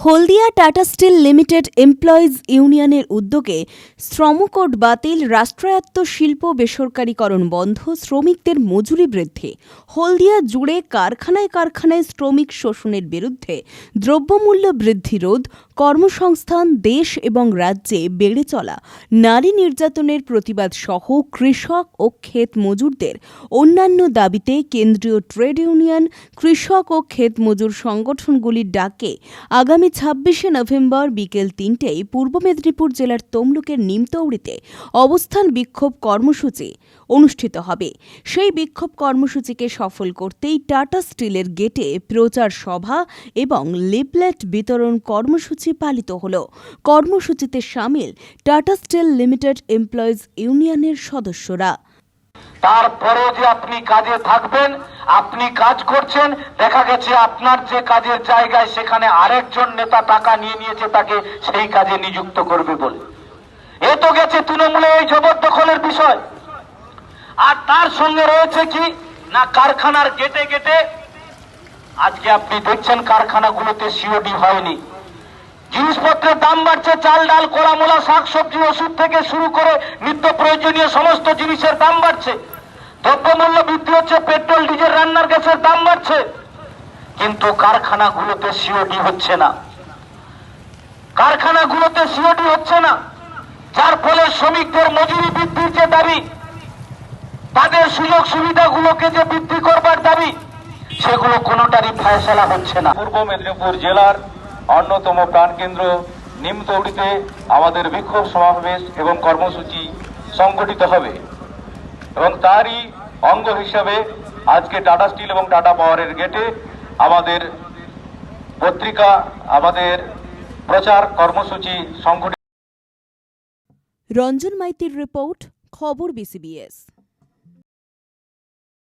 হলদিয়া tata still limited employees ইউনিয়নের উদ্যোগে শ্রমকোড বাতিল, রাষ্ট্রায়ত্ত শিল্প বেসরকারীকরণ বন্ধ, শ্রমিকদের মজুরি বৃদ্ধি। হলদিয়া জুড়ে কারখানায় কারখানায় শ্রমিক শোষণের বিরুদ্ধে দ্রব্যমূল্য বৃদ্ধি রোধ, কর্মসংস্থান, দেশ এবং রাজ্যে বেড়ে চলা নারী নির্যাতনের প্রতিবাদ সহ কৃষক ও ক্ষেত মজুরদের অন্যান্য দাবিতে কেন্দ্রীয় ট্রেড ইউনিয়ন, কৃষক ও ক্ষেত মজুর সংগঠনগুলির ডাকে আগামী 26শে নভেম্বর বিকেল ৩টায় পূর্ব মেদিনীপুর জেলার তমলুকের নিমতৌড়িতে অবস্থান বিক্ষোভ কর্মসূচি অনুষ্ঠিত হবে। সেই বিক্ষোভ কর্মসূচিকে সফল করতেই টাটা স্টিলের গেটে প্রচার সভা এবং লিফলেট বিতরণ কর্মসূচি পালিত হল। কর্মসূচিতে সামিল টাটা স্টিল লিমিটেড এমপ্লয়িজ ইউনিয়নের সদস্যরা। তারপরেও যে আপনি কাজে থাকবেন, আপনি কাজ করছেন, দেখা গেছে আপনার যে কাজের জায়গায় সেখানে আরেকজন নেতা টাকা নিয়ে নিয়েছে তাকে সেই কাজে নিযুক্ত করবে বলে। এ তো গেছে তৃণমূলে এই জবরদখলের বিষয়। আর তার সঙ্গে রয়েছে কি না, কারখানার গেটে গেটে আজকে আপনি দেখছেন কারখানাগুলোতে সিওডি হয়নি। জিনিসপত্রের দাম বাড়ছে, চাল ডাল কলামোলা শাকসবজি ওষুধ থেকে শুরু করে নিত্য প্রয়োজনীয় সমস্ত জিনিসের দাম বাড়ছে, দ্রব্যমূল্য বৃদ্ধি হচ্ছে, পেট্রোল ডিজেল রান্নার গ্যাসের দাম বাড়ছে, কিন্তু কারখানাগুলোতে সিওডি হচ্ছে না। কারখানাগুলোতে সিওডি হচ্ছে না, যার ফলে শ্রমিকদের মজুরি বৃদ্ধির যে দাবি, তাদের সুযোগ সুবিধাগুলোকে যে বৃদ্ধি করবার দাবি, সেগুলো কোনোটারই ফয়সালা হচ্ছে না। পূর্ব মেদিনীপুর জেলার অন্যতম প্রাণকেন্দ্র নিমতৌড়িতে আমাদের বিক্ষোভ সমাবেশ এবং কর্মসূচি সংগঠিত হবে এবং তারই অঙ্গ হিসাবে আজকে টাটা স্টিল এবং টাটা পাওয়ারের গেটে আমাদের পত্রিকা, আমাদের প্রচার কর্মসূচি সংগঠিত। রঞ্জন মাইতির রিপোর্ট, খবর BCBS।